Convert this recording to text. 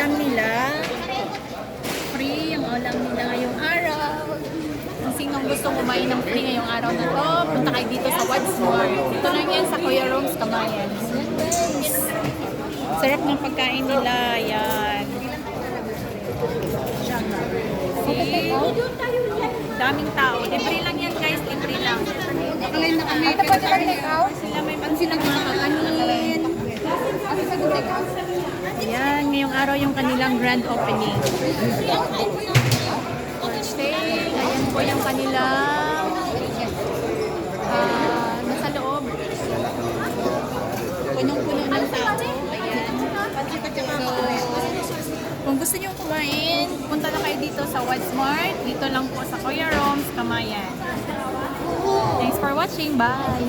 ulam nila. Free yung ulam nila ngayong araw. Kung sinong gustong kumain ng free ngayong araw na to, punta kayo dito sa Wadsmore. Dito lang yan sa Kuya Rome's Kamayan. Sarap ng pagkain nila. Yan. See? Daming tao. Libre lang yan guys. Libre lang. Nakalay na kami. Sila may pansilang mga kanin. Yan. Ngayong araw yung kanilang grand opening. Ayan po yung kanilang nasa loob. Punong-puno ng tao. Ayan. So, kung gusto nyo kumain, punta na kayo dito sa Wadsmart. Dito lang po sa Kuya Rome's Kamayan. Thanks for watching. Bye!